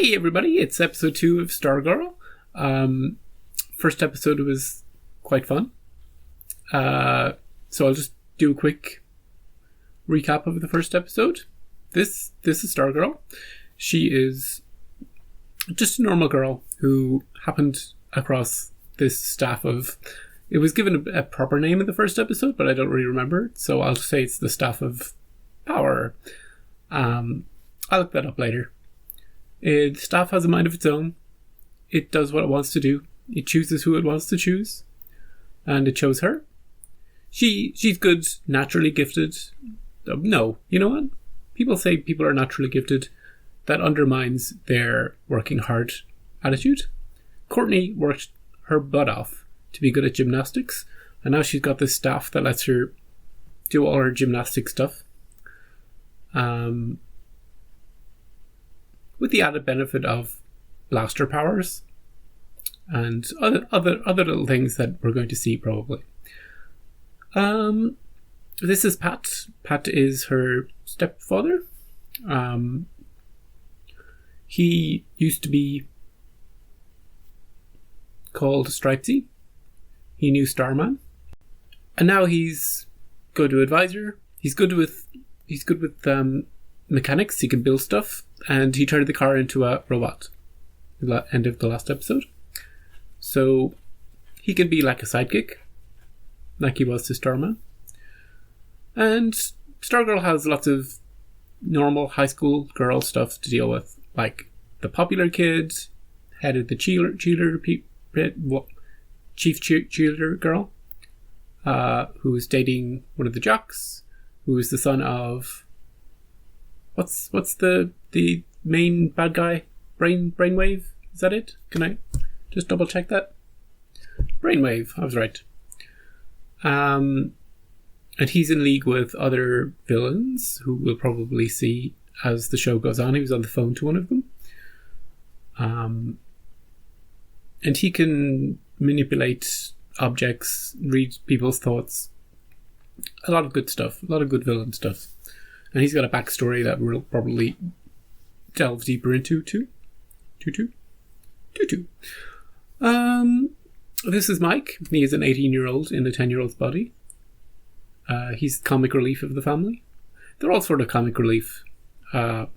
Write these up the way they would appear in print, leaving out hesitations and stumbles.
Hey everybody, it's episode 2 of Stargirl. First episode was quite fun. So I'll just do a quick recap of the first episode. This is Stargirl. She is just a normal girl who happened across this staff of... It was given a proper name in the first episode, but I don't really remember it, so I'll just say it's the staff of power. I'll look that up later. The staff has a mind of its own. It does what it wants to do. It chooses who it wants to choose. And it chose her. She's good, naturally gifted. No, you know what? People say people are naturally gifted. That undermines their working hard attitude. Courtney worked her butt off to be good at gymnastics. And now she's got this staff that lets her do all her gymnastic stuff. With the added benefit of blaster powers and other little things that we're going to see probably. This is Pat. Pat is her stepfather. He used to be called S.T.R.I.P.E. He knew Starman, and now he's go-to advisor. He's good with mechanics. He can build stuff, and he turned the car into a robot at the end of the last episode. So he can be like a sidekick, like he was to Starman. And Stargirl has lots of normal high school girl stuff to deal with, like the popular kid, head of the chief cheerleader girl, who's dating one of the jocks, who is the son of... What's the main bad guy? Brainwave? Is that it? Can I just double check that? Brainwave, I was right. And he's in league with other villains who we'll probably see as the show goes on. He was on the phone to one of them. And he can manipulate objects, read people's thoughts. A lot of good stuff. A lot of good villain stuff. And he's got a backstory that we'll probably delve deeper into too. This is Mike. He is an 18-year-old in a 10-year-old's body. He's comic relief of the family. They're all sort of comic relief. But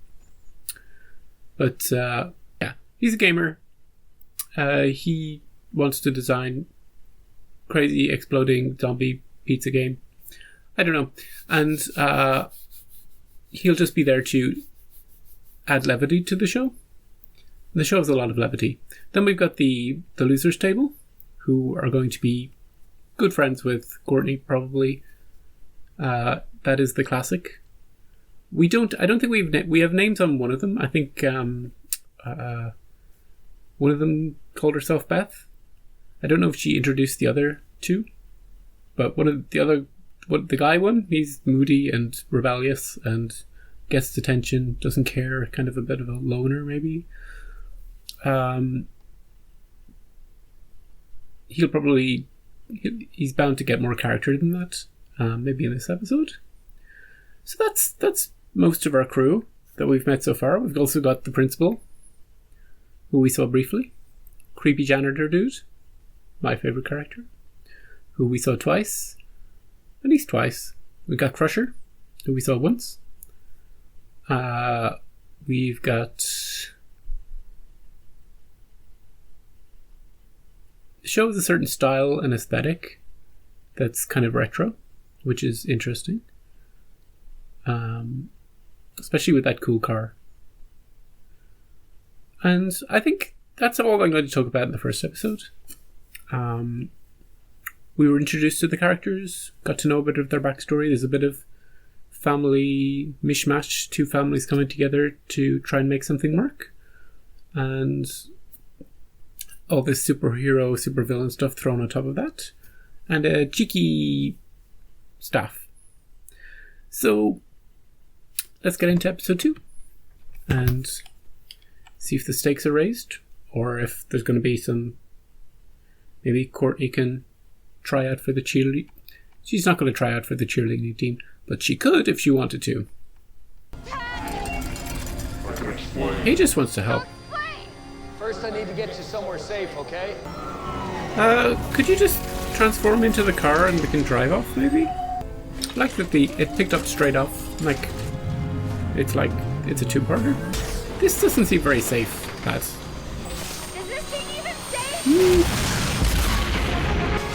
he's a gamer. He wants to design crazy exploding zombie pizza game. I don't know. And he'll just be there to add levity to the show. And the show has a lot of levity. Then we've got the losers table, who are going to be good friends with Courtney, probably. That is the classic. I don't think we have names on one of them. I think one of them called herself Beth. I don't know if she introduced the other two, but the guy one, he's moody and rebellious and gets attention, doesn't care, kind of a bit of a loner maybe. He's bound to get more character than that, maybe in this episode. So that's most of our crew that we've met so far. We've also got the principal, who we saw briefly. Creepy janitor dude, my favourite character, who we saw twice. At least twice. We got Crusher, who we saw once. We've got... The show has a certain style and aesthetic that's kind of retro, which is interesting. Especially with that cool car. And I think that's all I'm going to talk about in the first episode. We were introduced to the characters, got to know a bit of their backstory. There's a bit of family mishmash, two families coming together to try and make something work. And all this superhero, supervillain stuff thrown on top of that. And a cheeky staff. So, let's get into episode 2. And see if the stakes are raised. Or if there's going to be some... Maybe Courtney can try out for the cheerleading. She's not going to try out for the cheerleading team, but she could if she wanted to. He just wants to help. What First, I need to get you somewhere safe, okay? Could you just transform into the car and we can drive off, maybe? I like that it picked up straight off. It's a two-parter. This doesn't seem very safe, lads. Is this thing even safe?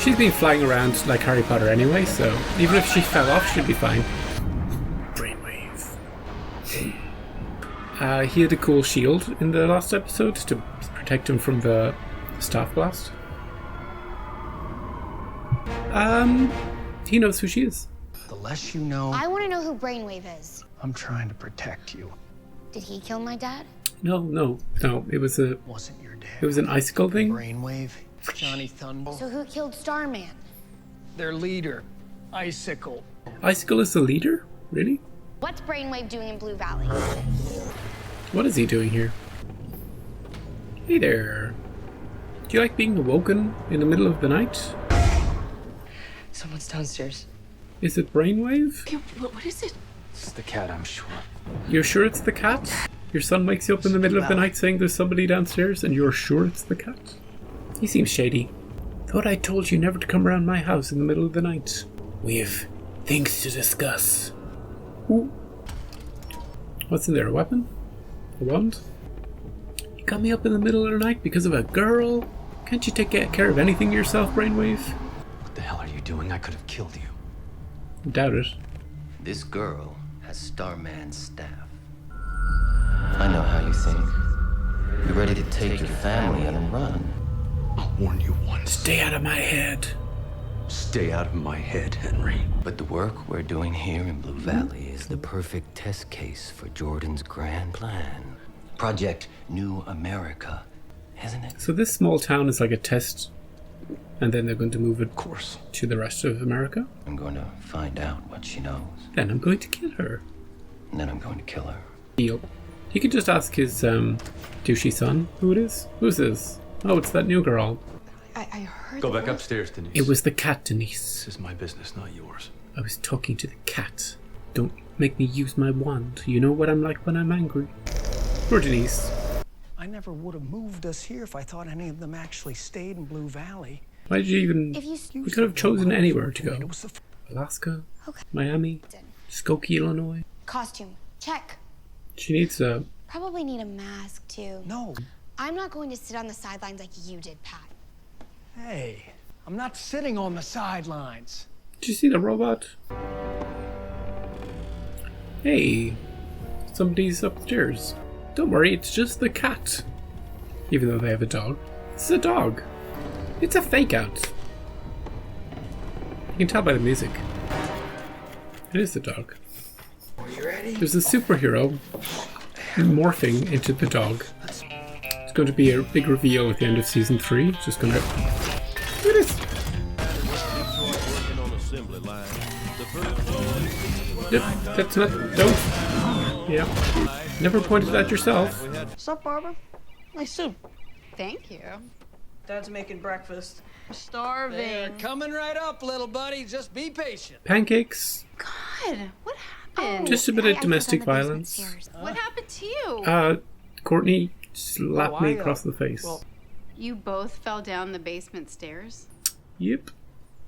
She's been flying around like Harry Potter anyway, so even if she fell off, she'd be fine. Brainwave. He had a cool shield in the last episode to protect him from the staff blast. He knows who she is. The less you know, I want to know who Brainwave is. I'm trying to protect you. Did he kill my dad? No. It was Wasn't your dad? It was an icicle thing. Brainwave, Johnny Thunder. So who killed Starman? Their leader, Icicle. Icicle is the leader? Really? What's Brainwave doing in Blue Valley? What is he doing here? Hey there. Do you like being awoken in the middle of the night? Someone's downstairs. Is it Brainwave? Okay, what is it? It's the cat, I'm sure. You're sure it's the cat? Your son wakes you up in the middle of the night saying there's somebody downstairs and you're sure it's the cat? He seems shady. Thought I told you never to come around my house in the middle of the night. We have things to discuss. Ooh. What's in there? A weapon? A wand? You got me up in the middle of the night because of a girl? Can't you take care of anything yourself, Brainwave? What the hell are you doing? I could have killed you. I doubt it. This girl has Starman's staff. I know how you think. You're ready to take your family and run. I'll warn you once. Stay out of my head. Stay out of my head, Henry. But the work we're doing here in Blue Valley is the perfect test case for Jordan's grand plan. Project New America, isn't it? So this small town is like a test, and then they're going to move it, Of course. to the rest of America. I'm going to find out what she knows, Then I'm going to kill her. and then I'm going to kill her. Deal. He could just ask his douchey son who it is. Who's this? Oh, it's that new girl. I heard. Go back upstairs, Denise. It was the cat, Denise. This is my business, not yours. I was talking to the cat. Don't make me use my wand. You know what I'm like when I'm angry. Poor Denise. I never would have moved us here if I thought any of them actually stayed in Blue Valley. Why did you even... If you We could have chosen anywhere to It go. was the Alaska, Okay. Miami, Skokie, Illinois. Costume. Check. She needs a... Probably need a mask too. No. I'm not going to sit on the sidelines like you did, Pat. Hey, I'm not sitting on the sidelines. Did you see the robot? Hey, somebody's upstairs. Don't worry, it's just the cat. Even though they have a dog. It's a dog. It's a fake out. You can tell by the music. It is the dog. Are you ready? There's a superhero morphing into the dog. It's going to be a big reveal at the end of season 3. It's just going to... Look at this! Yep, that's not... Don't. Yeah. Never pointed at yourself. What's up, Barbara? Nice soup. Thank you. Dad's making breakfast. I'm starving. They're coming right up, little buddy. Just be patient. Pancakes. God, what happened? Just a bit I of fell domestic down the basement violence. stairs. What happened to you? Courtney slapped me I, across the face. well- You both fell down the basement stairs? Yep.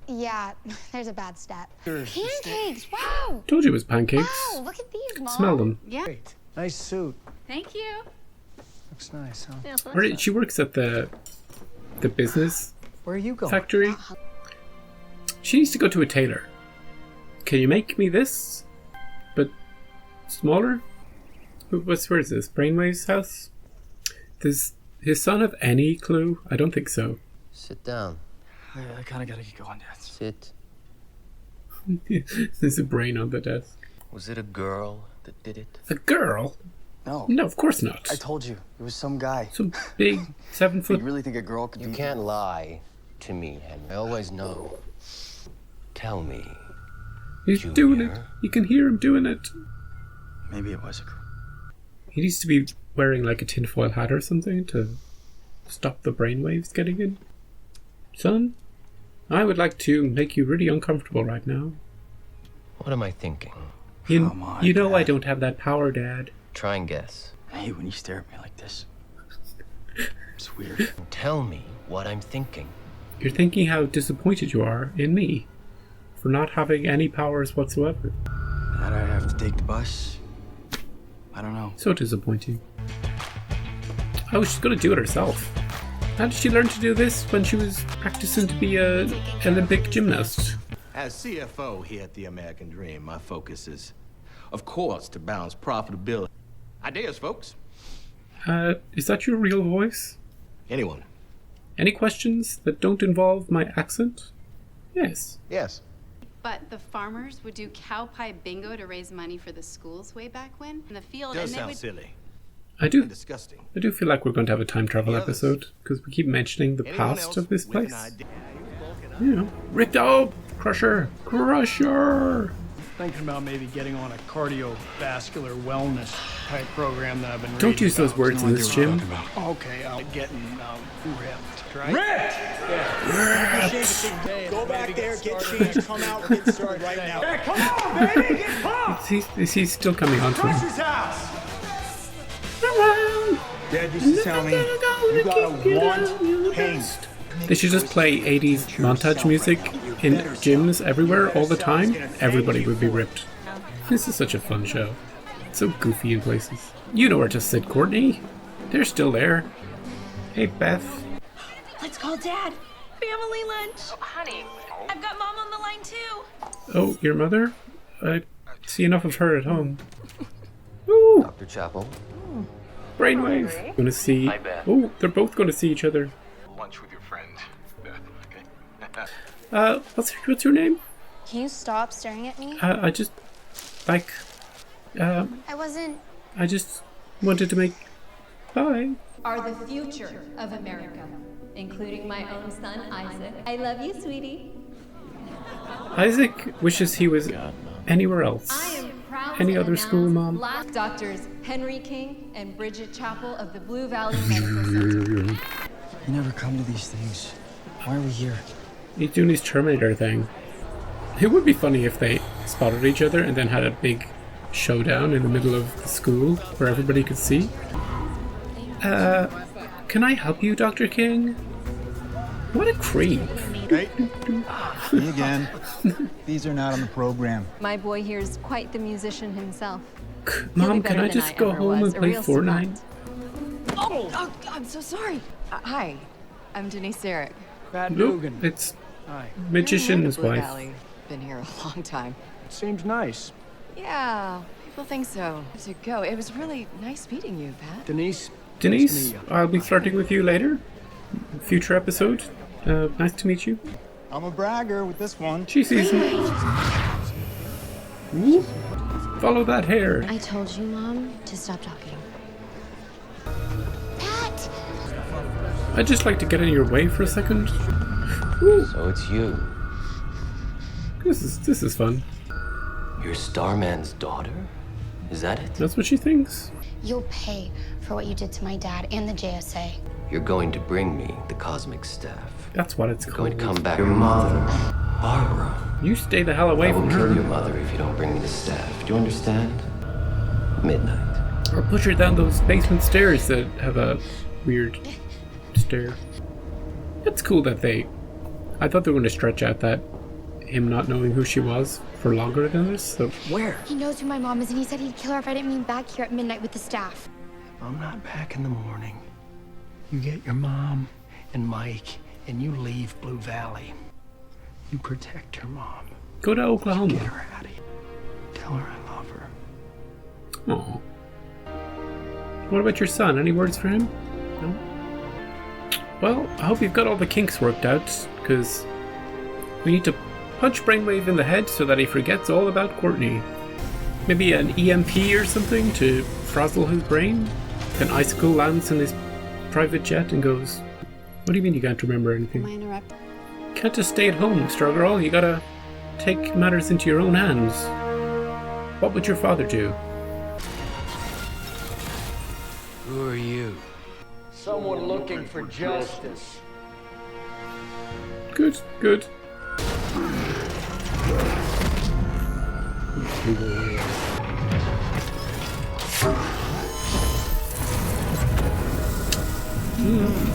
Yeah, there's a bad step. Sure. Pancakes! Wow! Told you it was pancakes. Wow, look at these, Mom. Smell them. Yeah. Great. Nice suit. Thank you. Looks nice, huh? Or she works at the business Where are you going? factory. She needs to go to a tailor. Can you make me this, but smaller? Where is this? Brainwave's house? Does his son have any clue? I don't think so. Sit down. I kind of gotta get going, Dad. Sit. There's a brain on the desk. Was it a girl that did it? A girl? No, No, of course not. I told you. It was some guy. Some big 7 You foot. really think a girl could You do... can't lie to me, Henry. I always know. Tell me. He's Junior. doing it. You can hear him doing it. Maybe it was a girl. He needs to be wearing like a tinfoil hat or something to stop the brainwaves getting in. Son, I would like to make you really uncomfortable right now. What am I thinking? Come on, you know I Dad. don't have that power, Dad. Try and guess. I hate when you stare at me like this. It's weird. Tell me what I'm thinking. You're thinking how disappointed you are in me for not having any powers whatsoever. That I have to take the bus. I don't know. So disappointing. Oh, she's gonna do it herself. How did she learn to do this when she was practicing to be a Olympic gymnast? As CFO here at the American Dream, my focus is, of course, to balance profitability. Ideas, folks. Is that your real voice? Anyone? Any questions that don't involve my accent? Yes. Yes. But the farmers would do cow pie bingo to raise money for the schools way back when in the field, Does and they sound would. silly. I do. And disgusting. I do feel like we're going to have a time travel Any others? episode because we keep mentioning the Anyone past else of this with an place. idea? You know, ripped out, Crusher. Thinking about maybe getting on a cardiovascular wellness type program that I've been Don't reading use those about. words in this gym. Okay, getting ripped, right? Ripped! Go back there, get changed, come out, get started right now. Hey, come on, baby, get pumped! Is he still coming on to him? Crusher's house! Dad used to tell me, you gotta want pain. They should just play 80s montage music in gyms everywhere all the time. Everybody would be ripped. This is such a fun show. It's so goofy in places. You know where to sit, Courtney. They're still there. Hey, Beth. Let's call Dad. Family lunch. Oh, honey, I've got Mom on the line too. Oh, your mother? I see enough of her at home. Ooh, Dr. Chapel. Brainwave. Gonna see. Hi, Beth. Oh, they're both gonna see each other. Lunch with your friend, Beth, okay? What's your name? Can you stop staring at me? I just like. I wasn't. I just wanted to make. Bye. Are the future of America, including my own son, Isaac. I love you, sweetie. Isaac wishes he was anywhere else. I am proud Any to other school, announce Mom? Black doctors Henry King and Bridget Chapel of the Blue Valley Medical Center. You never come to these things. Why are we here? He's doing his Terminator thing. It would be funny if they spotted each other and then had a big showdown in the middle of the school where everybody could see. Can I help you, Dr. King? What a creep. Hey, me again. These are not on the program. My boy here is quite the musician himself. Mom, can I just go home and play Fortnite? Oh, I'm so sorry. Hi, I'm Denise Derrick. Pat Nope, Dugan. it's You're Magician's new to Blue wife. Valley. Been here a long time. Seems nice. Yeah, people think so. To go. It was really nice meeting you, Pat. Denise. Denise, I'll be flirting with you later. Future episode. Nice to meet you. I'm a bragger with this one. She sees me. Ooh. Follow that hair. I told you, Mom, to stop talking. Pat! I'd just like to get in your way for a second. Ooh. So it's you. This is fun. You're Starman's daughter? Is that it? That's what she thinks. You'll pay for what you did to my dad and the JSA. You're going to bring me the cosmic staff. That's what it's You're called. going to come back. Your mother, Barbara. You stay the hell away I will from kill her. your mother if you don't bring me the staff. Do you understand? Midnight. Or push her down those basement stairs that have a weird stair. It's cool that I thought they were going to stretch out that him not knowing who she was for longer than this. So Where? He knows who my mom is, and he said he'd kill her if I didn't meet him back here at midnight with the staff. If I'm not back in the morning, you get your mom and Mike, and you leave Blue Valley. You protect your mom. go to Get Oklahoma. her out of here. Tell her I love her. Oh. What about your son? Any words for him? No? Well, I hope you've got all the kinks worked out, because we need to punch Brainwave in the head so that he forgets all about Courtney. Maybe an EMP or something to frazzle his brain? Then Icicle lands in his private jet and goes, "What do you mean you can't remember anything? Am I interrupting? Can't just stay at home, Stargirl. You gotta take matters into your own hands. What would your father do?" Who are you? Someone looking for justice. Good, good.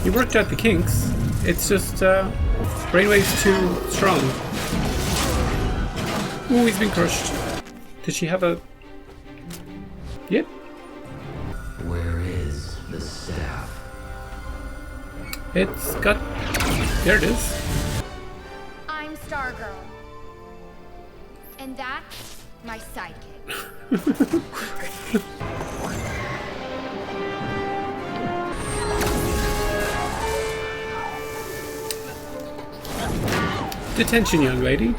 You worked out the kinks. It's just Brainwave's too strong. Ooh, he's been crushed. Did she have a... Yep. Where is the staff? It's got... There it is. I'm Stargirl. And that's my sidekick. Detention, young lady.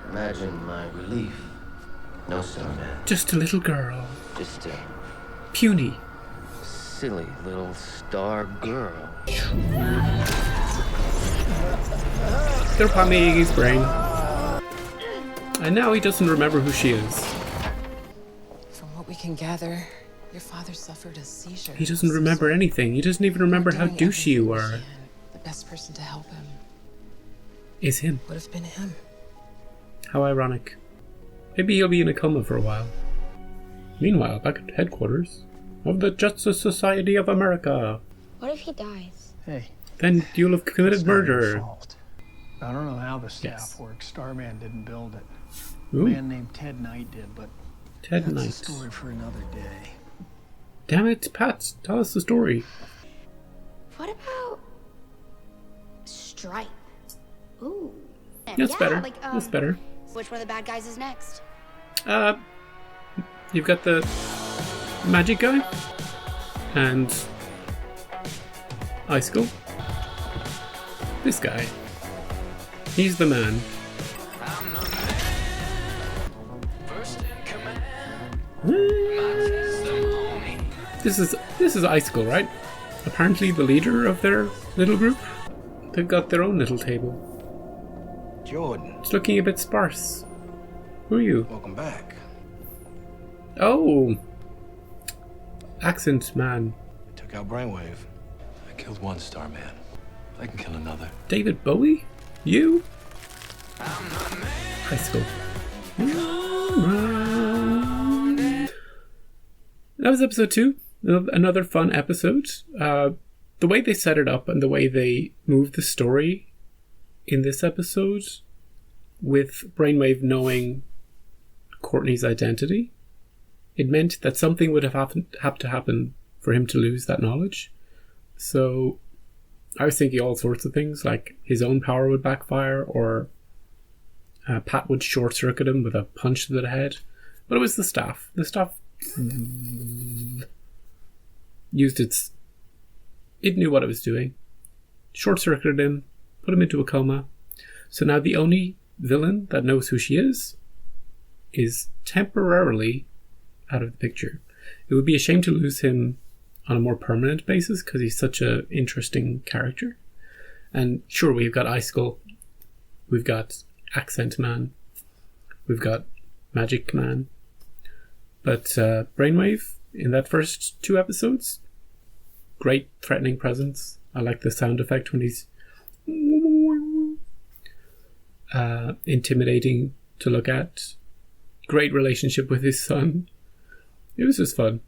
Imagine my relief. No Starman. Just a little girl. Just a Puny. silly little star girl. They're palming his brain. And now he doesn't remember who she is. From what we can gather, your father suffered a seizure. He doesn't remember anything. He doesn't even remember how douchey you are. The best person to help him Is him. would have been him. How ironic. Maybe he'll be in a coma for a while. Meanwhile, back at headquarters of the Justice Society of America. What if he dies? Hey. Then you'll have committed It's not your murder. fault. I don't know how the staff Yes. works. Starman didn't build it. Ooh. A man named Ted Knight did, but Ted that's Knight. a story for another day. Damn it, Pat, tell us the story. What about S.T.R.I.P.E? Ooh. That's better. That's better. Which one of the bad guys is next? You've got the magic guy and Icicle. This guy. He's the man. This is Icicle, right? Apparently the leader of their little group. They've got their own little table. Jordan. It's looking a bit sparse. Who are you? Welcome back. Oh! Accent man. Took out Brainwave. I killed one Starman. I can kill another. David Bowie? You? Icicle. That was episode 2. Another fun episode. The way they set it up and the way they moved the story in this episode, with Brainwave knowing Courtney's identity, it meant that something would have to happen for him to lose that knowledge. So I was thinking all sorts of things, like his own power would backfire, or Pat would short circuit him with a punch to the head. But it was the staff. The staff used its... It knew what it was doing. Short circuited him, put him into a coma. So now the only villain that knows who she is temporarily out of the picture. It would be a shame to lose him on a more permanent basis because he's such an interesting character. And sure, we've got Icicle, we've got Accent Man, we've got Magic Man, but Brainwave in that first 2 episodes, great threatening presence. I like the sound effect when he's intimidating to look at. Great relationship with his son. It was just fun.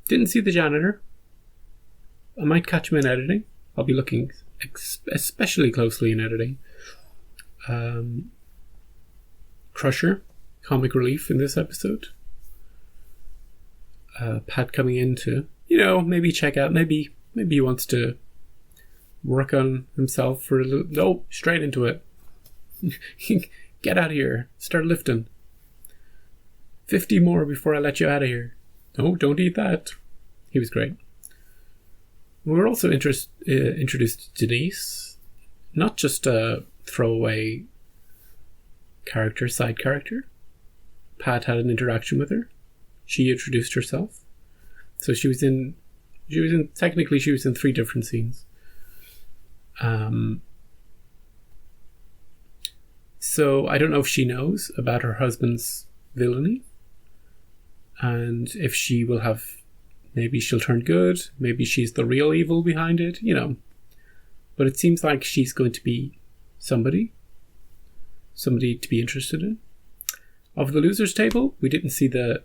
Didn't see the janitor. I might catch him in editing. I'll be looking especially closely in editing. Crusher, comic relief in this episode. Pat coming in to, maybe check out, maybe he wants to work on himself for a little. No, straight into it. Get out of here. Start lifting. 50 more before I let you out of here. No, don't eat that. He was great. We were also introduced to Denise. Not just a throwaway side character. Pat had an interaction with her. She introduced herself. So she was in 3 different scenes. So I don't know if she knows about her husband's villainy, and if she will have, maybe she'll turn good, maybe she's the real evil behind it, but it seems like she's going to be somebody to be interested in. Of the losers table, we didn't see the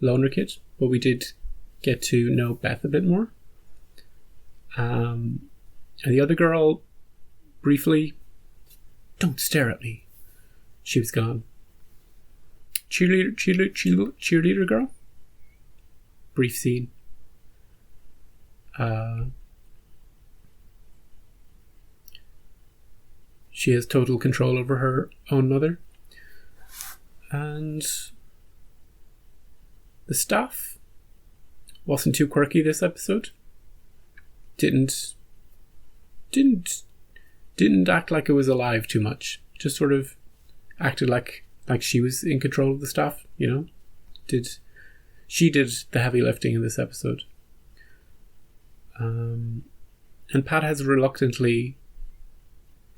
loner kit, but we did get to know Beth a bit more. And the other girl, briefly, don't stare at me. She was gone. Cheerleader girl. Brief scene. She has total control over her own mother. And the staff wasn't too quirky this episode. Didn't act like it was alive too much. Just sort of acted like she was in control of the staff, you know? She did the heavy lifting in this episode. And Pat has reluctantly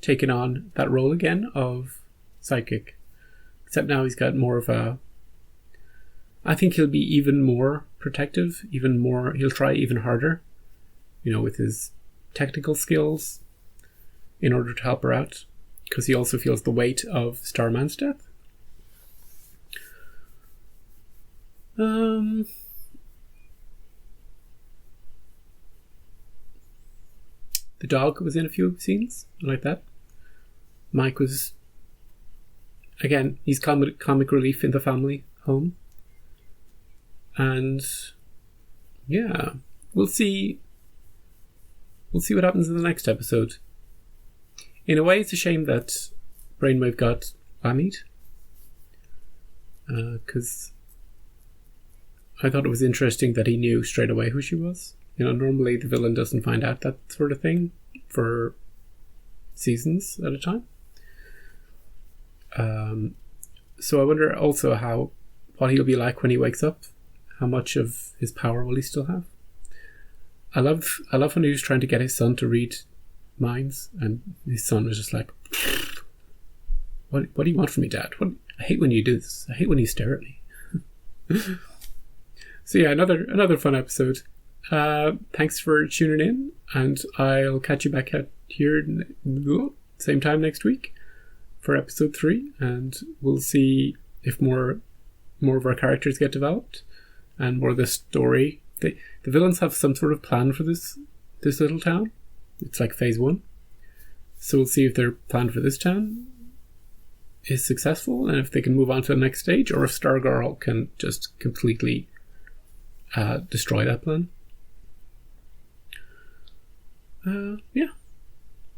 taken on that role again of sidekick. Except now he's got more of a... I think he'll be even more protective, he'll try even harder, you know, with his technical skills in order to help her out, because he also feels the weight of Starman's death. The dog was in a few scenes. I like that. Mike was, again, he's comic relief in the family home. And yeah, we'll see what happens in the next episode. In a way, it's a shame that Brainwave got whammied, because I thought it was interesting that he knew straight away who she was. You know, normally the villain doesn't find out that sort of thing for seasons at a time. So I wonder also what he'll be like when he wakes up. How much of his power will he still have? I love when he was trying to get his son to read minds, and his son was just like, "What do you want from me, Dad? I hate when you do this. I hate when you stare at me." So yeah, another fun episode. Thanks for tuning in, and I'll catch you back out here same time next week for episode 3, and we'll see if more of our characters get developed and more of the story. The villains have some sort of plan for this little town. It's like phase 1. So we'll see if their plan for this town is successful, and if they can move on to the next stage, or if Stargirl can just completely destroy that plan. Yeah.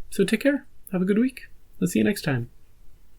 So take care. Have a good week. I'll see you next time.